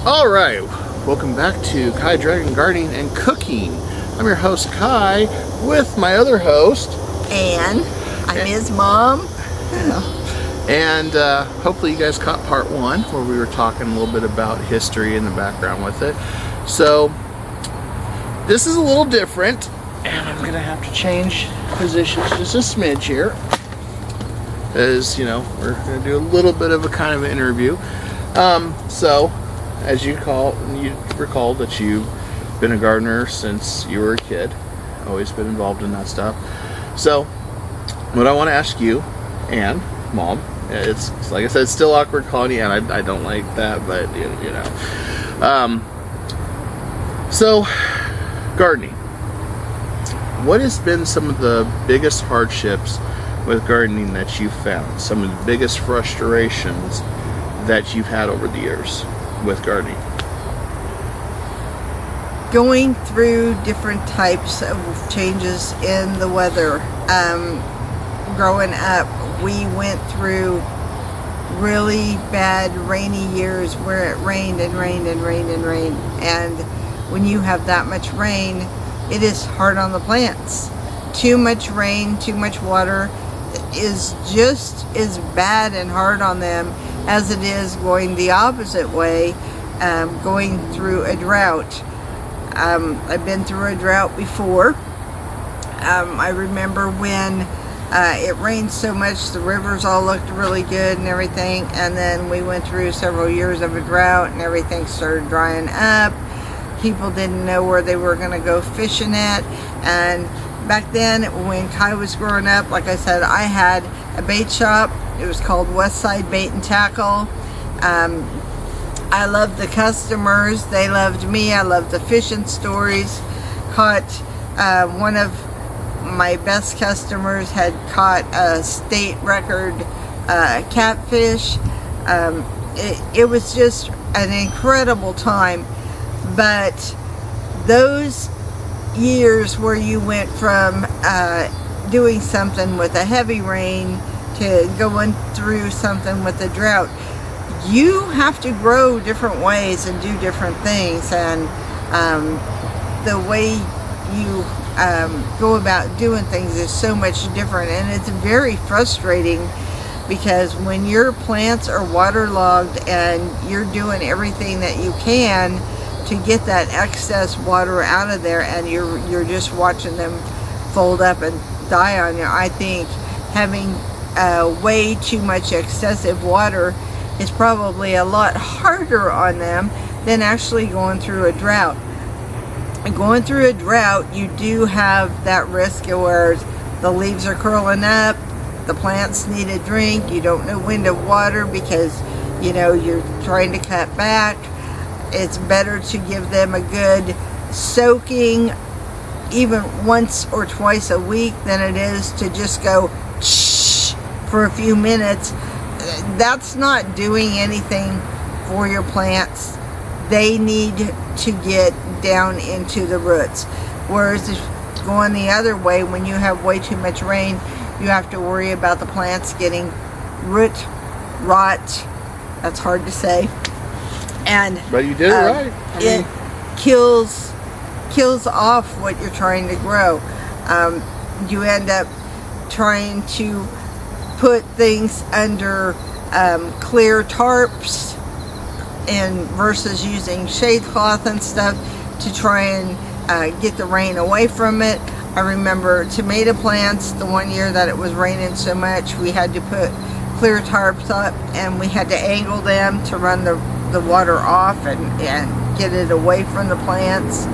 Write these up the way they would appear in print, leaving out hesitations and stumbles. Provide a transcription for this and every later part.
All right, welcome back to Kai Dragon Gardening and Cooking. I'm your host Kai with my other host, Anne. I'm his mom. And hopefully you guys caught part one where we were talking a little bit about history and the background with it. So this is a little different, and I'm gonna have to change positions just a smidge here, as you know, we're gonna do a little bit of a kind of an interview. So as you recall that you've been a gardener since you were a kid, always been involved in that stuff. So what I want to ask you, Anne, Mom, it's like I said, it's still awkward calling you Anne. I don't like that, but you know. So gardening. What has been some of the biggest hardships with gardening that you've found? Some of the biggest frustrations that you've had over the years with gardening? Going through different types of changes in the weather. Growing up, we went through really bad rainy years where it rained and rained and rained and rained. And when you have that much rain, it is hard on the plants. Too much rain, too much water is just as bad and hard on them as it is going the opposite way, going through a drought. I've been through a drought before. I remember when it rained so much, the rivers all looked really good and everything, and then we went through several years of a drought and everything started drying up. People didn't know where they were going to go fishing at. And back then, when Kai was growing up, like I said, I had a bait shop. It was called Westside Bait and Tackle. I loved the customers. They loved me. I loved the fishing stories. Caught one of my best customers had caught a state record catfish. It was just an incredible time. But those years where you went from doing something with a heavy rain to going through something with a drought, you have to grow different ways and do different things, and the way you go about doing things is so much different, and it's very frustrating because when your plants are waterlogged and you're doing everything that you can to get that excess water out of there, and you're just watching them fold up and die on you. I think having way too much excessive water is probably a lot harder on them than actually going through a drought. And going through a drought, you do have that risk where the leaves are curling up, the plants need a drink, you don't know when to water because you know you're trying to cut back. It's better to give them a good soaking even once or twice a week than it is to just go shh for a few minutes. That's not doing anything for your plants. They need to get down into the roots. Whereas going the other way, when you have way too much rain, you have to worry about the plants getting root rot. That's hard to say. But you did it right. It kills off what you're trying to grow. You end up trying to put things under clear tarps and versus using shade cloth and stuff to try and get the rain away from it. I remember tomato plants, the one year that it was raining so much, we had to put clear tarps up and we had to angle them to run the water off and get it away from the plants.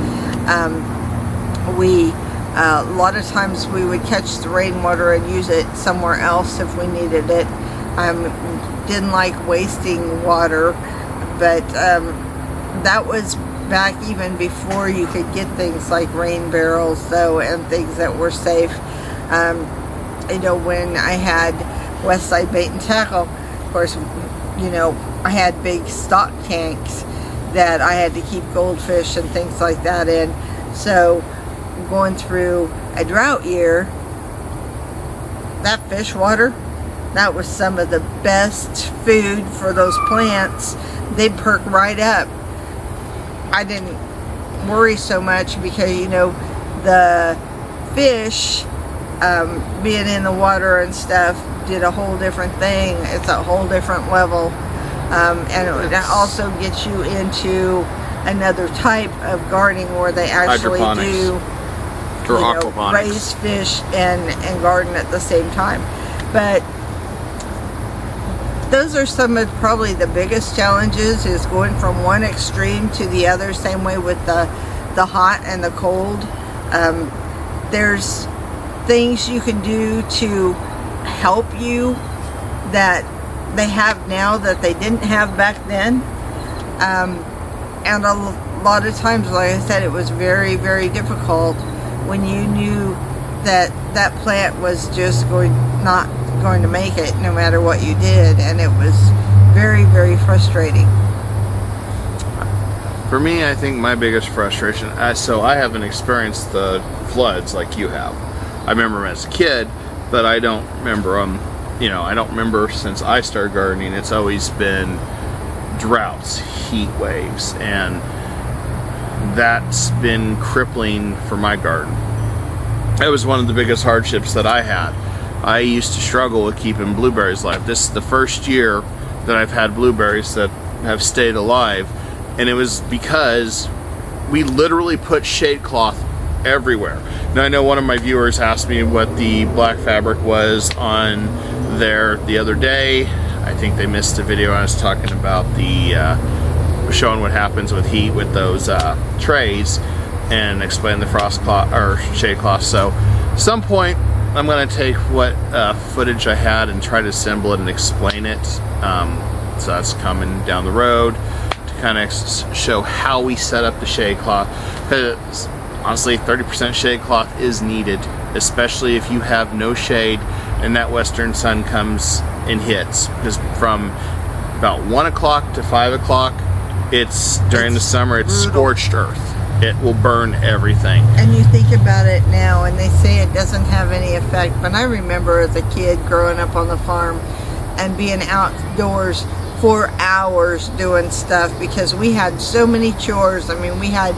A lot of times we would catch the rainwater and use it somewhere else if we needed it. Didn't like wasting water, but that was back even before you could get things like rain barrels though, and things that were safe. You know, when I had Westside Bait and Tackle, of course, you know, I had big stock tanks that I had to keep goldfish and things like that in. So going through a drought year, that fish water, that was some of the best food for those plants. They'd perk right up. I didn't worry so much because, you know, the fish being in the water and stuff did a whole different thing. It's a whole different level, and it also gets you into another type of gardening where they actually do raise fish and garden at the same time. But those are some of probably the biggest challenges, is going from one extreme to the other. Same way with the hot and the cold. There's things you can do to help you that they have now that they didn't have back then. And a lot of times, like I said, it was very, very difficult when you knew that that plant was just not going to make it no matter what you did, and it was very, very frustrating. For me, I think my biggest frustration, so I haven't experienced the floods like you have. I remember them as a kid, but I don't remember them, you know, I don't remember since I started gardening. It's always been droughts, heat waves, and that's been crippling for my garden. That was one of the biggest hardships that I had. I used to struggle with keeping blueberries alive. This is the first year that I've had blueberries that have stayed alive, and it was because we literally put shade cloth everywhere. Now, I know one of my viewers asked me what the black fabric was on there the other day. I think they missed a video. I was talking about showing what happens with heat with those trays, and explain the frost cloth or shade cloth. So at some point I'm going to take what footage I had and try to assemble it and explain it. So that's coming down the road to kind of show how we set up the shade cloth, because honestly 30% shade cloth is needed, especially if you have no shade and that western sun comes and hits, because from about 1 o'clock to 5 o'clock, it's during the summer, it's brutal. Scorched earth. It will burn everything. And you think about it now, and they say it doesn't have any effect, but I remember as a kid growing up on the farm and being outdoors for hours doing stuff, because we had so many chores. I mean, we had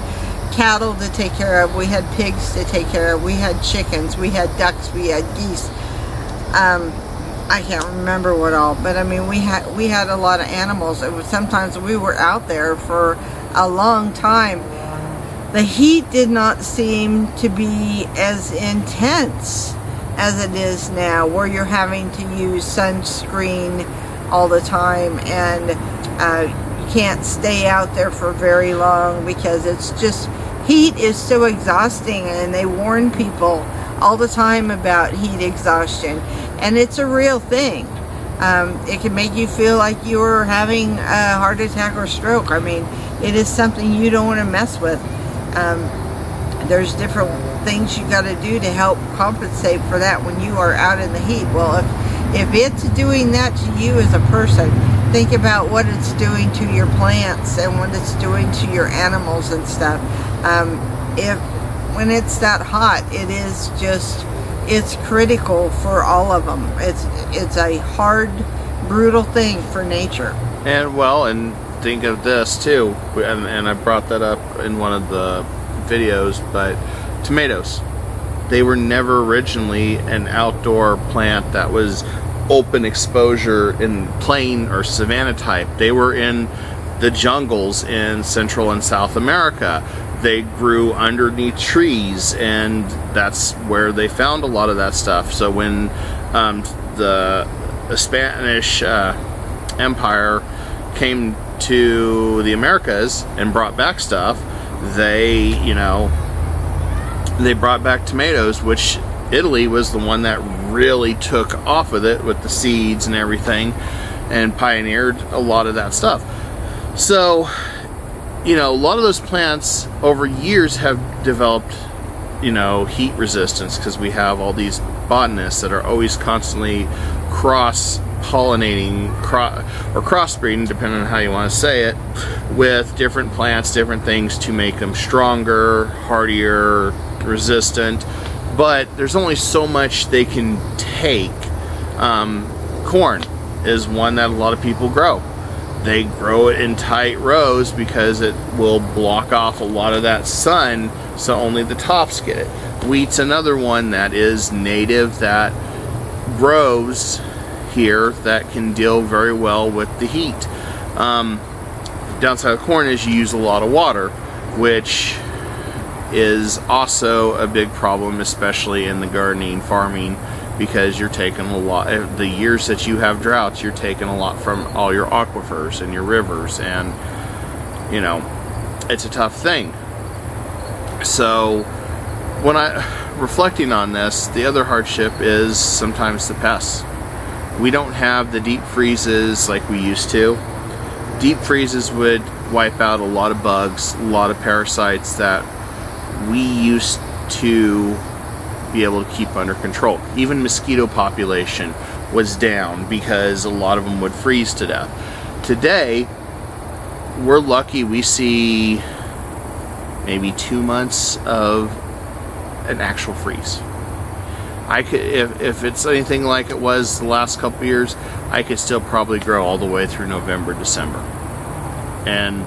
cattle to take care of, we had pigs to take care of, we had chickens, we had ducks, we had geese. I can't remember what all, but I mean, we had a lot of animals. It was, sometimes we were out there for a long time. The heat did not seem to be as intense as it is now, where you're having to use sunscreen all the time, and you can't stay out there for very long because it's just, heat is so exhausting, and they warn people all the time about heat exhaustion, and it's a real thing. It can make you feel like you're having a heart attack or stroke. I mean, it is something you don't want to mess with. There's different things you got to do to help compensate for that when you are out in the heat. Well, if it's doing that to you as a person, think about what it's doing to your plants and what it's doing to your animals and stuff. When it's that hot, it is just, it's critical for all of them. It's a hard, brutal thing for nature. And well, and think of this too, and I brought that up in one of the videos, but tomatoes, they were never originally an outdoor plant that was open exposure in plain or savanna type. They were in the jungles in Central and South America. They grew underneath trees, and that's where they found a lot of that stuff. So when the Spanish Empire came to the Americas and brought back stuff, they brought back tomatoes, which Italy was the one that really took off with it, with the seeds and everything, and pioneered a lot of that stuff. So, a lot of those plants over years have developed, heat resistance, because we have all these botanists that are always constantly cross-pollinating or crossbreeding, depending on how you want to say it, with different plants, different things to make them stronger, hardier, resistant. But there's only so much they can take. Corn is one that a lot of people grow. they grow it in tight rows because it will block off a lot of that sun, so only the tops get it. Wheat's another one that is native, that grows here, that can deal very well with the heat. Downside of corn is you use a lot of water, which is also a big problem, especially in the gardening, farming, because you're taking a lot, the years that you have droughts, you're taking a lot from all your aquifers and your rivers, and you know, it's a tough thing. So when reflecting on this, the other hardship is sometimes the pests. We don't have the deep freezes like we used to. Deep freezes would wipe out a lot of bugs, a lot of parasites that we used to be able to keep under control. Even mosquito population was down because a lot of them would freeze to death. Today, we're lucky we see maybe 2 months of an actual freeze. I could, if it's anything like it was the last couple of years, I could still probably grow all the way through November, December. And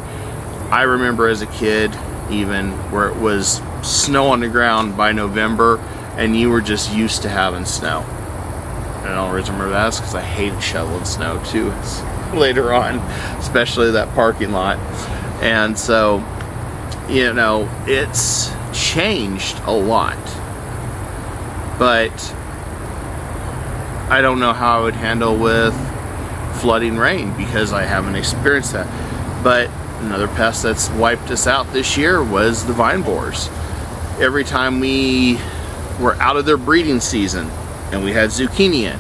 I remember as a kid, even where it was snow on the ground by November, and you were just used to having snow. And the only reason I remember that is because I hated shoveling snow too later on, especially that parking lot. And so, you know, it's changed a lot. But I don't know how I would handle with flooding rain because I haven't experienced that. But another pest that's wiped us out this year was the vine borers. Every time we were out of their breeding season and we had zucchini in,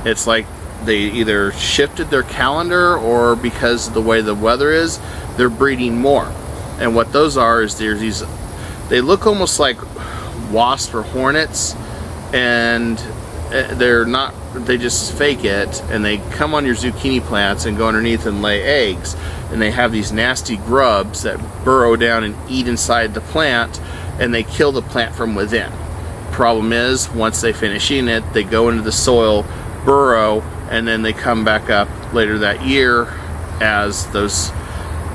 it's like they either shifted their calendar, or because of the way the weather is, they're breeding more. And what those are is there's these, they look almost like wasps or hornets, and they're not, they just fake it, and they come on your zucchini plants and go underneath and lay eggs, and they have these nasty grubs that burrow down and eat inside the plant, and they kill the plant from within. Problem is, once they finish eating it, they go into the soil, burrow, and then they come back up later that year as those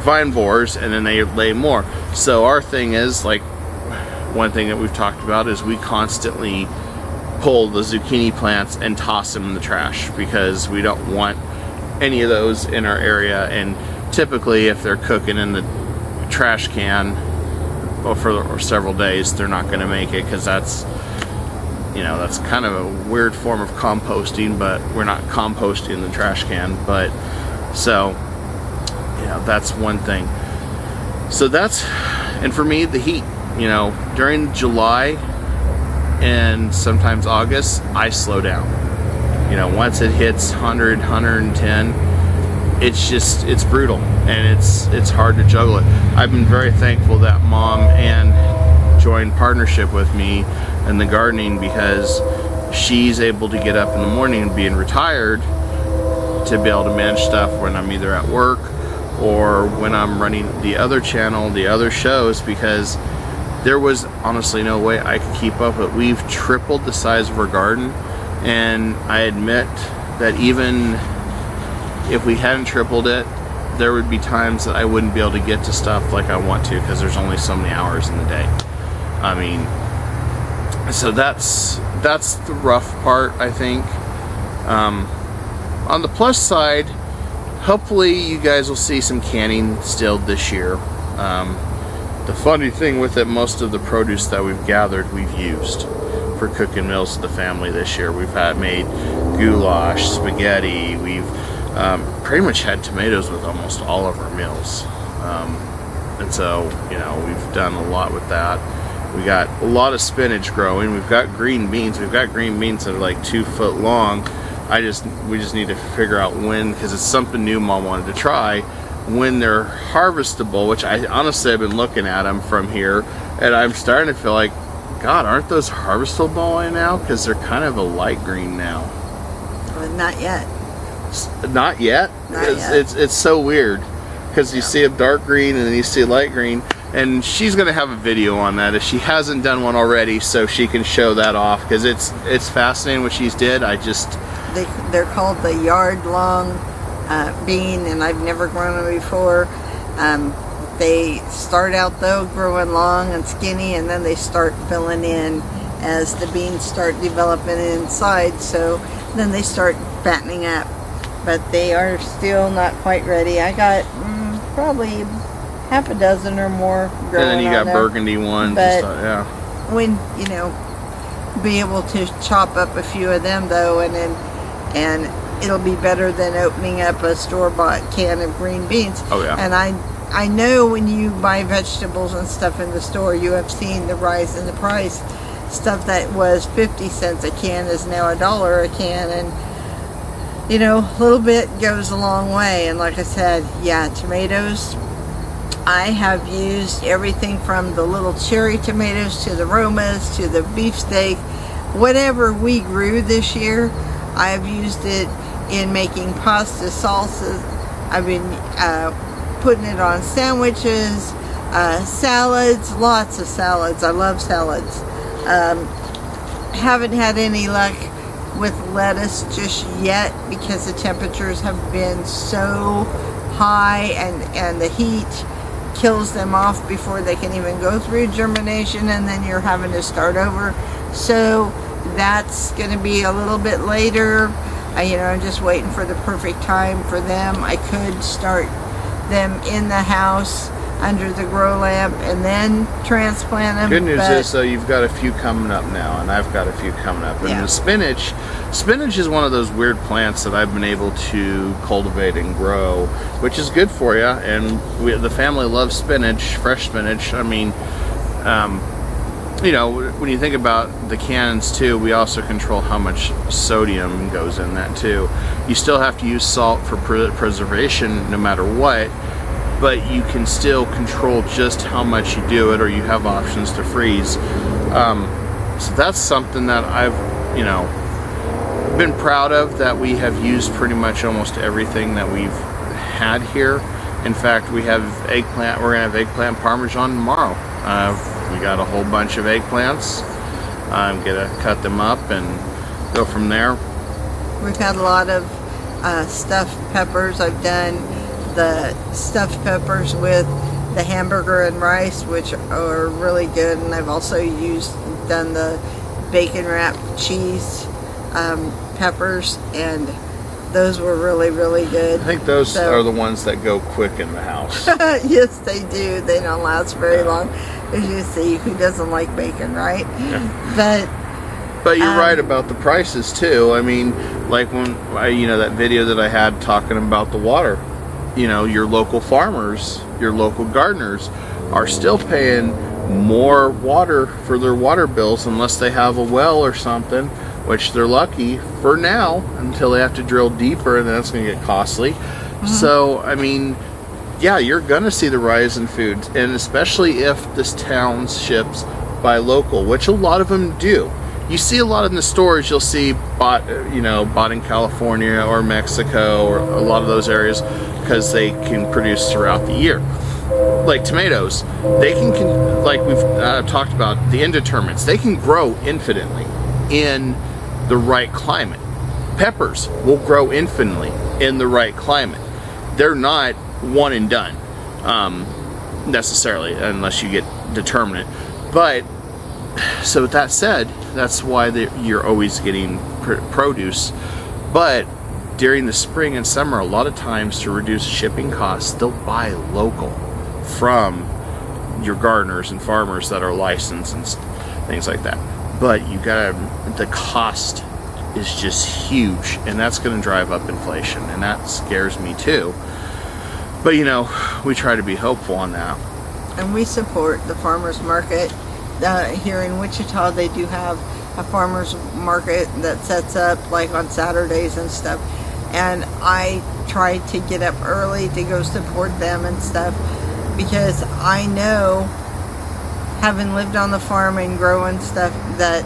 vine borers, and then they lay more. So our thing is, like, one thing that we've talked about is we constantly pull the zucchini plants and toss them in the trash because we don't want any of those in our area. And typically if they're cooking in the trash can for several days, they're not going to make it, because that's, you know, that's kind of a weird form of composting, but we're not composting in the trash can. But so, you know, that's one thing. So that's, and for me, the heat, you know, during July and sometimes August, I slow down. You know, once it hits 100, 110, it's just, it's brutal, and it's hard to juggle it. I've been very thankful that Mom and joined partnership with me in the gardening, because she's able to get up in the morning and being retired to be able to manage stuff when I'm either at work or when I'm running the other channel, the other shows, because there was honestly no way I could keep up with it. We've tripled the size of our garden, and I admit that even if we hadn't tripled it, there would be times that I wouldn't be able to get to stuff like I want to, because there's only so many hours in the day. I mean, so that's the rough part, I think. On the plus side, hopefully you guys will see some canning still this year. The funny thing with it, most of the produce that we've gathered, we've used for cooking meals to the family this year. We've made goulash, spaghetti. We've pretty much had tomatoes with almost all of our meals. And so, you know, we've done a lot with that. We got a lot of spinach growing. We've got green beans. We've got green beans that are like 2 foot long. We just need to figure out when, because it's something new Mom wanted to try, when they're harvestable, which I honestly have been looking at them from here, and I'm starting to feel like, God, aren't those harvestable by now? Because they're kind of a light green now. Well, not yet. Not yet? It's so weird, because you see a dark green and then you see a light green, and she's going to have a video on that if she hasn't done one already, so she can show that off, because it's fascinating what she's did. They're called the yard-long bean, and I've never grown them before. They start out though growing long and skinny, and then they start filling in as the beans start developing inside, so then they start fattening up. But they are still not quite ready. I got probably half a dozen or more growing. And then you got burgundy ones but and stuff, yeah. When, be able to chop up a few of them though, and it'll be better than opening up a store-bought can of green beans. Oh yeah. And I know when you buy vegetables and stuff in the store, you have seen the rise in the price. Stuff that was 50 cents a can is now $1 a can, and a little bit goes a long way. And like I said, yeah, tomatoes, I have used everything from the little cherry tomatoes to the Romas to the beefsteak. Whatever we grew this year, I've used it in making pasta salsas. I've been putting it on sandwiches, salads, lots of salads. I love salads. Haven't had any luck with lettuce just yet because the temperatures have been so high, and the heat kills them off before they can even go through germination, and then you're having to start over. So that's going to be a little bit later. I'm just waiting for the perfect time for them. I could start them in the house under the grow lamp and then transplant them. Good news is, though, you've got a few coming up now, and I've got a few coming up. And the spinach is one of those weird plants that I've been able to cultivate and grow, which is good for you. And the family loves spinach, fresh spinach. I mean, when you think about the cannons too, we also control how much sodium goes in that too. You still have to use salt for preservation no matter what, but you can still control just how much you do it, or you have options to freeze. So that's something that I've, been proud of, that we have used pretty much almost everything that we've had here. In fact, we have eggplant. We're gonna have eggplant parmesan tomorrow. We got a whole bunch of eggplants. I'm gonna cut them up and go from there. We've had a lot of stuffed peppers. I've done the stuffed peppers with the hamburger and rice, which are really good, and I've also done the bacon wrapped cheese peppers, and those were really, really good. I think those are the ones that go quick in the house. Yes, they do. They don't last very long. As you see, who doesn't like bacon, right? Yeah. But you're right about the prices too. I mean, like when that video that I had talking about the water, your local farmers, your local gardeners are still paying more water for their water bills unless they have a well or something, which they're lucky for now until they have to drill deeper, and that's going to get costly. So, I mean, yeah, you're going to see the rise in food, and especially if this townships buy local, which a lot of them do. You see a lot in the stores, you'll see bought in California or Mexico or a lot of those areas, because they can produce throughout the year. Like tomatoes, they can like we've talked about, the indeterminates, they can grow infinitely in the right climate. Peppers will grow infinitely in the right climate. They're not one and done necessarily, unless you get determinate. But so with that said, that's why you're always getting produce. But during the spring and summer, a lot of times, to reduce shipping costs, they'll buy local from your gardeners and farmers that are licensed and things like that. But the cost is just huge, and that's going to drive up inflation, and that scares me too. But we try to be hopeful on that. And we support the farmers market. Here in Wichita, they do have a farmers market that sets up like on Saturdays and stuff. And I try to get up early to go support them and stuff, because I know, having lived on the farm and growing stuff, that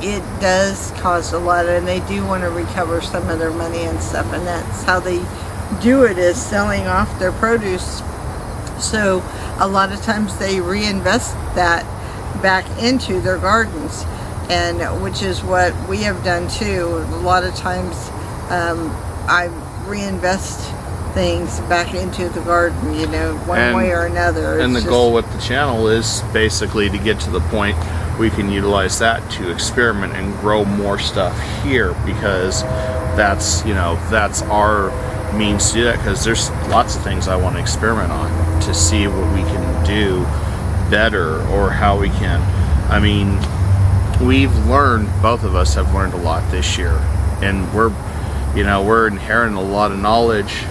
it does cost a lot, and they do want to recover some of their money and stuff, and that's how they do it, is selling off their produce. So a lot of times they reinvest that back into their gardens, and which is what we have done too. A lot of times I reinvest things back into the garden, you know, one way or another. And the goal with the channel is basically to get to the point we can utilize that to experiment and grow more stuff here, because that's, you know, that's our means to do that, because there's lots of things I want to experiment on to see what we can do better, or how we can, I mean, we've learned, both of us have learned a lot this year, and we're inheriting a lot of knowledge,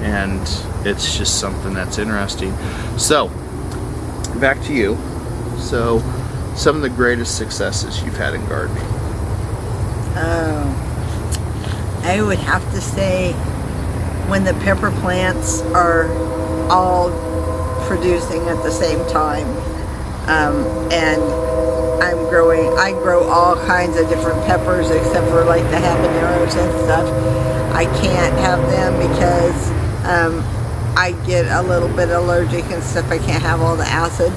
and it's just something that's interesting. So back to you. So some of the greatest successes you've had in gardening. I would have to say when the pepper plants are all producing at the same time, and I grow all kinds of different peppers except for like the habaneros and stuff. I can't have them because I get a little bit allergic and stuff. I can't have all the acid,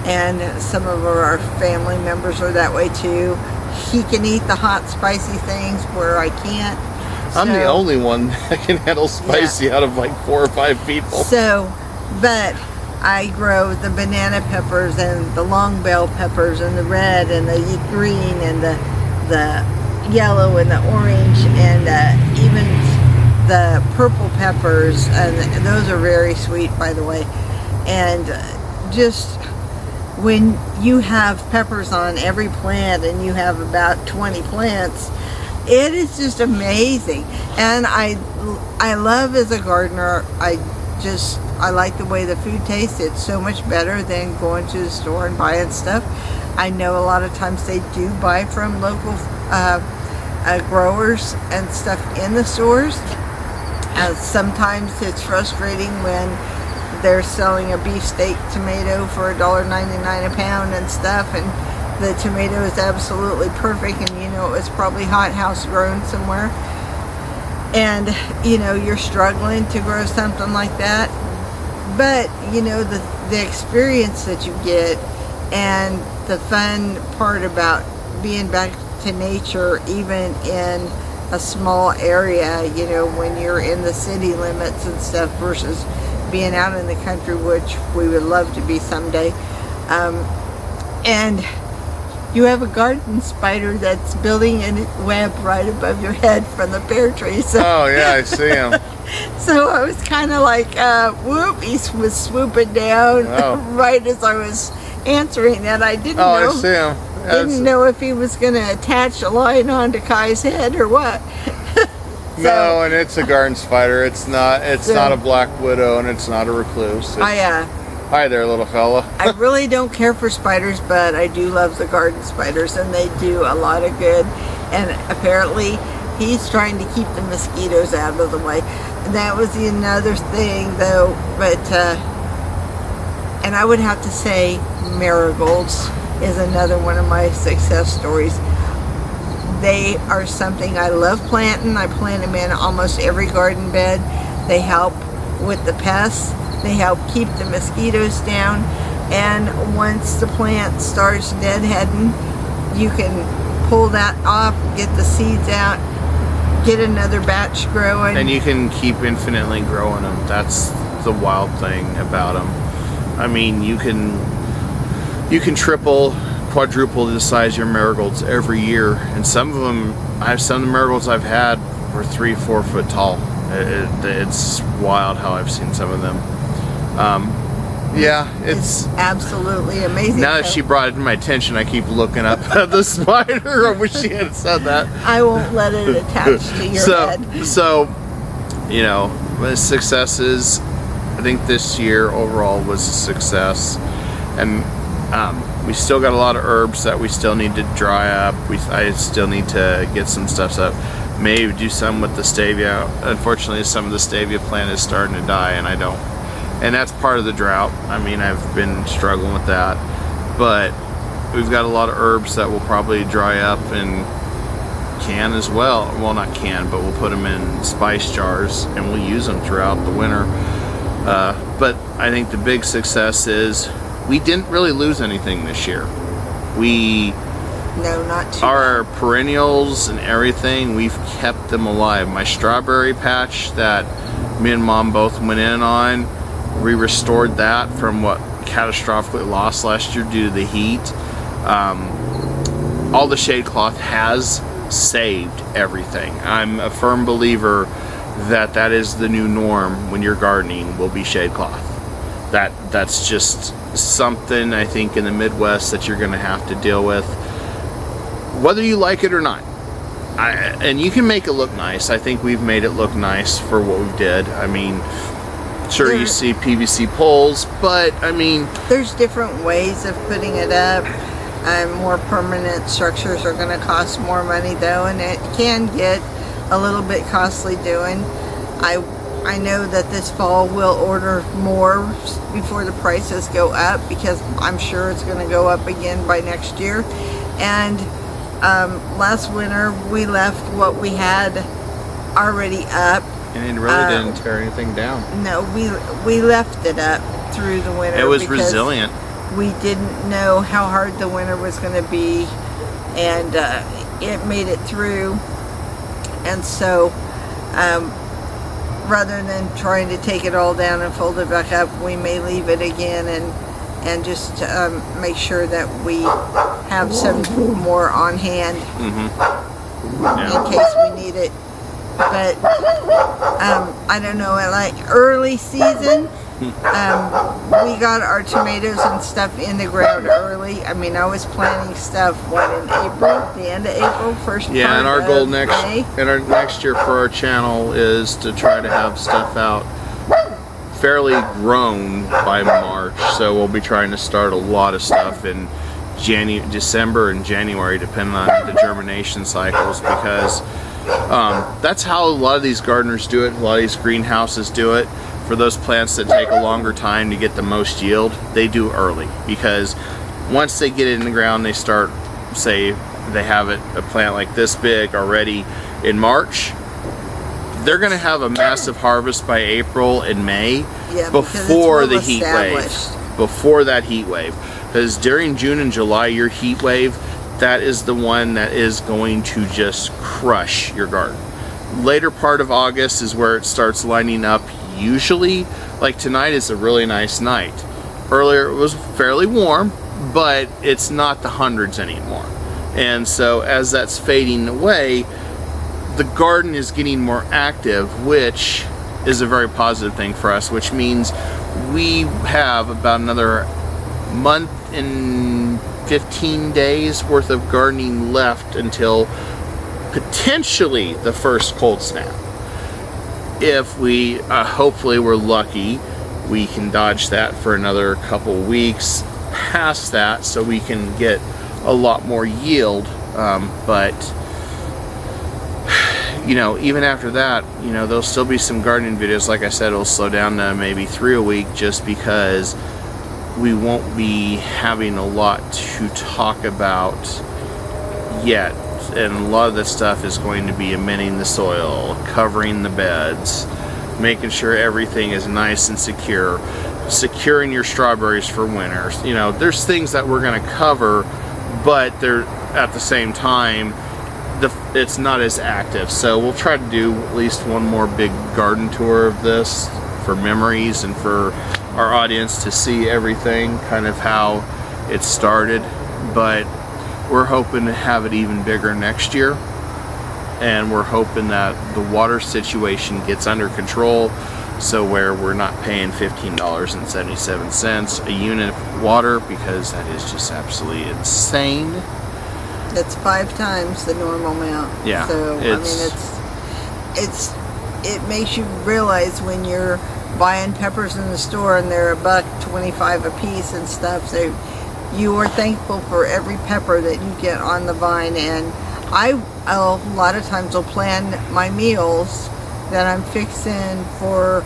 and some of our family members are that way too. He can eat the hot spicy things where I can't. I'm the only one that can handle spicy out of like 4 or 5 people. So, but I grow the banana peppers and the long bell peppers and the red and the green and the yellow and the orange and even the purple peppers, and those are very sweet, by the way. And just when you have peppers on every plant and you have about 20 plants, it is just amazing. And I love, as a gardener, I like the way the food tastes. It's so much better than going to the store and buying stuff. I know a lot of times they do buy from local growers and stuff in the stores. Sometimes it's frustrating when they're selling a beefsteak tomato for $1.99 a pound and stuff, and the tomato is absolutely perfect, and you know it's probably hothouse grown somewhere, and you know you're struggling to grow something like that. But you know the experience that you get, and the fun part about being back to nature, even in a small area, you know, when you're in the city limits and stuff, versus being out in the country, which we would love to be someday. And you have a garden spider that's building a web right above your head from the pear tree. So, oh yeah, I see him. So I was kind of like, whoop, he was swooping down right as I was answering that. I didn't know. I see him. Didn't know if he was going to attach a line onto Kai's head or what. No, and it's a garden spider. It's not a black widow, and it's not a recluse. Hi there, little fella. I really don't care for spiders, but I do love the garden spiders, and they do a lot of good. And apparently, he's trying to keep the mosquitoes out of the way. And that was another thing, though. But and I would have to say, marigolds is another one of my success stories. They are something I love planting. I plant them in almost every garden bed. They help with the pests. They help keep the mosquitoes down. And once the plant starts deadheading, you can pull that off, get the seeds out, get another batch growing. And you can keep infinitely growing them. That's the wild thing about them. I mean, you can triple, quadruple the size of your marigolds every year, and some of the marigolds I've had were 3-4 foot tall. It's wild how I've seen some of them. Yeah, it's absolutely amazing. Now that she brought it to my attention, I keep looking up at the spider. I wish she had said that. I won't let it attach to your head. So, you know, the successes, I think this year overall was a success, and we still got a lot of herbs that we still need to dry up. I still need to get some stuff up. Maybe do some with the stevia. Unfortunately, some of the stevia plant is starting to die, and that's part of the drought. I mean, I've been struggling with that, but we've got a lot of herbs that will probably dry up and can as well. Well, not can, but we'll put them in spice jars and we'll use them throughout the winter. But I think the big success is we didn't really lose anything this year. We No, not too Our perennials and everything, we've kept them alive. My strawberry patch that me and Mom both went in on, we restored that from what catastrophically lost last year due to the heat. All the shade cloth has saved everything. I'm a firm believer that that is the new norm when you're gardening, will be shade cloth. That's just something I think in the Midwest that you're going to have to deal with, whether you like it or not. And you can make it look nice. I think we've made it look nice for what we did. I mean, sure, you see PVC poles, but I mean, there's different ways of putting it up. More permanent structures are going to cost more money though, and it can get a little bit costly doing. I know that this fall we'll order more before the prices go up, because I'm sure it's going to go up again by next year. And last winter we left what we had already up. And it really didn't tear anything down. No, we left it up through the winter. It was resilient. We didn't know how hard the winter was going to be, and it made it through. And so rather than trying to take it all down and fold it back up, we may leave it again and just make sure that we have some more on hand in case we need it. But I don't know, like early season, we got our tomatoes and stuff in the ground early. I mean, I was planting stuff in April, the end of April, first yeah, part and our goal May. next year for our channel is to try to have stuff out fairly grown by March. So we'll be trying to start a lot of stuff in December and January, depending on the germination cycles, because that's how a lot of these gardeners do it. A lot of these greenhouses do it. For those plants that take a longer time to get the most yield, they do early, because once they get it in the ground, they start, say they have a plant like this big already in March, they're going to have a massive harvest by April and May, before the heat wave. Before that heat wave. Because during June and July, your heat wave, that is the one that is going to just crush your garden. Later part of August is where it starts lining up. Usually, like tonight is a really nice night. Earlier it was fairly warm, but it's not the hundreds anymore. And so as that's fading away, the garden is getting more active, which is a very positive thing for us, which means we have about another month and 15 days worth of gardening left until potentially the first cold snap. If we hopefully we're lucky, we can dodge that for another couple weeks past that, so we can get a lot more yield. But you know, even after that, you know, there'll still be some gardening videos. Like I said, it'll slow down to maybe 3 a week, just because we won't be having a lot to talk about yet. And a lot of this stuff is going to be amending the soil, covering the beds, making sure everything is nice and secure, securing your strawberries for winter. You know, there's things that we're going to cover, but they're at the same time, it's not as active. So we'll try to do at least one more big garden tour of this for memories and for our audience to see everything, kind of how it started. But we're hoping to have it even bigger next year, and we're hoping that the water situation gets under control, so where we're not paying $15.77 a unit of water, because that is just absolutely insane. It's 5 times the normal amount. Yeah, so I mean, it makes you realize when you're buying peppers in the store and they're $1.25 a piece and stuff. So you are thankful for every pepper that you get on the vine. And I a lot of times will plan my meals that I'm fixing for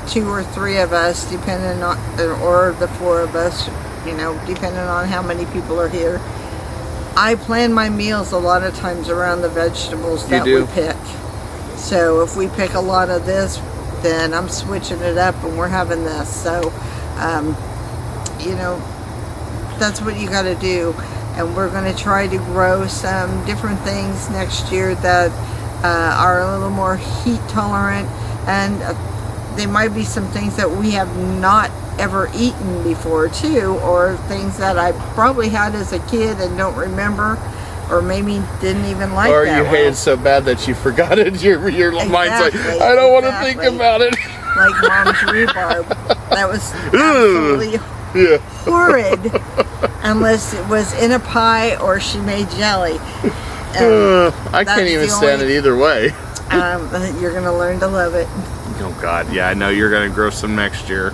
2 or 3 of us, depending on, or the 4 of us, you know, depending on how many people are here. I plan my meals a lot of times around the vegetables that we pick. So if we pick a lot of this, then I'm switching it up and we're having this. So, you know, that's what you got to do. and we're going to try to grow some different things next year that are a little more heat tolerant, and there might be some things that we have not ever eaten before too, or things that I probably had as a kid and don't remember, or maybe didn't even like. Or that you hated so bad that you forgot it. Your mind's like, I don't want to think about it. Like Mom's rhubarb. That was absolutely horrid, unless it was in a pie or she made jelly. I can't even stand it either way. You're going to learn to love it. Oh God, yeah, I know you're going to grow some next year.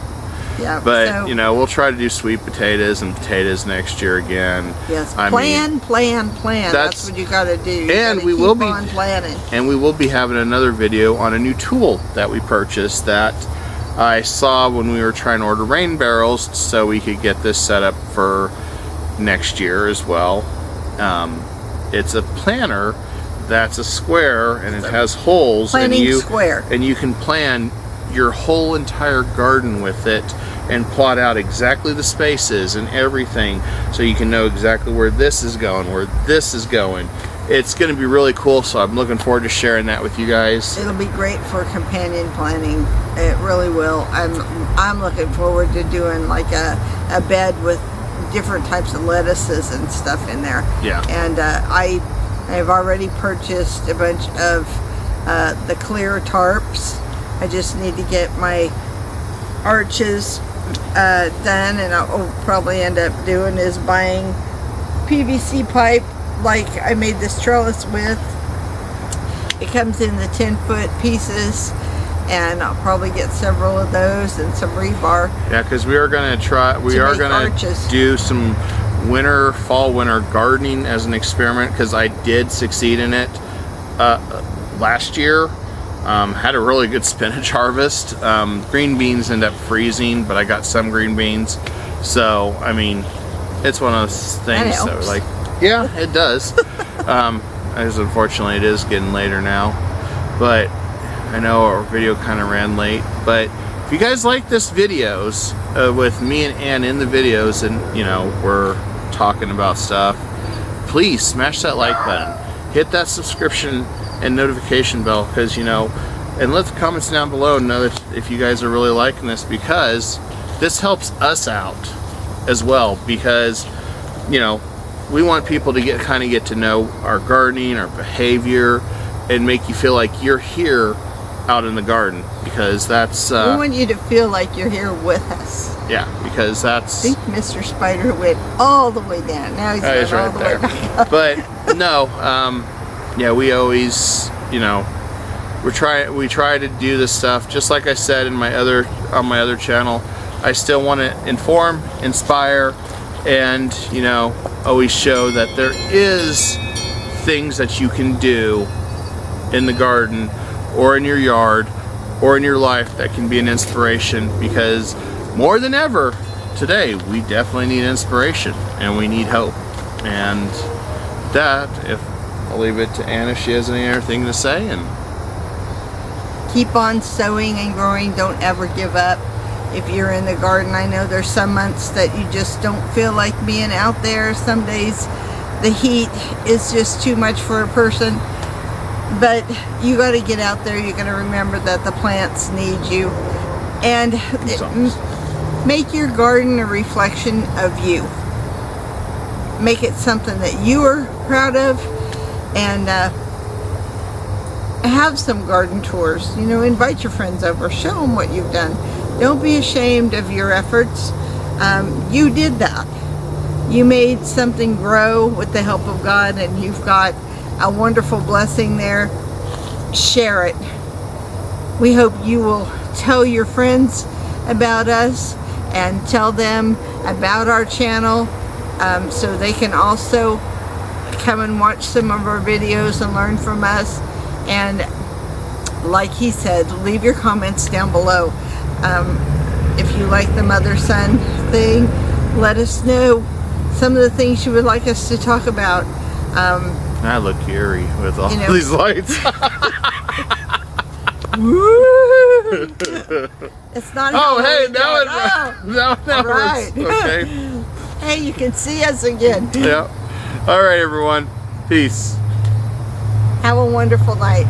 Yeah, but so, you know, we'll try to do sweet potatoes and potatoes next year again. Yes, plan. That's what you got to do. And we will be planning. And we will be having another video on a new tool that we purchased that I saw when we were trying to order rain barrels, so we could get this set up for next year as well. It's a planner that's a square, and it has holes. Planning square. And you can plan your whole entire garden with it and plot out exactly the spaces and everything, so you can know exactly where this is going, where this is going. It's going to be really cool, so I'm looking forward to sharing that with you guys. It'll be great for companion planting. It really will. I'm looking forward to doing like a bed with different types of lettuces and stuff in there. Yeah. And I have already purchased a bunch of the clear tarps. I just need to get my arches done, and I'll probably end up doing is buying PVC pipe like I made this trellis with. It comes in the 10-foot pieces, and I'll probably get several of those and some rebar. Yeah, because we are going to do some fall winter gardening as an experiment, because I did succeed in it last year. Had a really good spinach harvest. Green beans end up freezing, but I got some green beans. So, I mean, it's one of those things that, like, yeah, it does. As unfortunately it is getting later now. But I know our video kind of ran late. But if you guys like this videos with me and Ann in the videos, and, you know, we're talking about stuff, please smash that like button. Hit that subscription and notification bell, because, you know, and let the comments down below know if you guys are really liking this, because this helps us out as well, because, you know, we want people to kind of get to know our gardening, our behavior, and make you feel like you're here out in the garden, because that's we want you to feel like you're here with us. Yeah, because that's, I think Mr. Spider went all the way down. Now he's right all the there. way back up. But no, yeah, we always, you know, we try to do this stuff just like I said on my other channel. I still want to inform, inspire, and, you know, always show that there is things that you can do in the garden or in your yard or in your life that can be an inspiration, because more than ever today we definitely need inspiration and we need hope. And that, I'll leave it to Anna if she has any other thing to say. And keep on sowing and growing. Don't ever give up. If you're in the garden, I know there's some months that you just don't feel like being out there. Some days the heat is just too much for a person, but you got to get out there. You're going to remember that the plants need you, and make your garden a reflection of you. Make it something that you are proud of, and have some garden tours. You know, invite your friends over, show them what you've done. Don't be ashamed of your efforts. You did that. You made something grow with the help of God, and you've got a wonderful blessing there. Share it. We hope you will tell your friends about us and tell them about our channel, so they can also come and watch some of our videos and learn from us. And like he said, leave your comments down below. If you like the mother-son thing, let us know some of the things you would like us to talk about. I look eerie with all these lights. It's not. Oh, hey, now it all right. works. Okay. Hey, you can see us again. Yeah. All right, everyone. Peace. Have a wonderful night.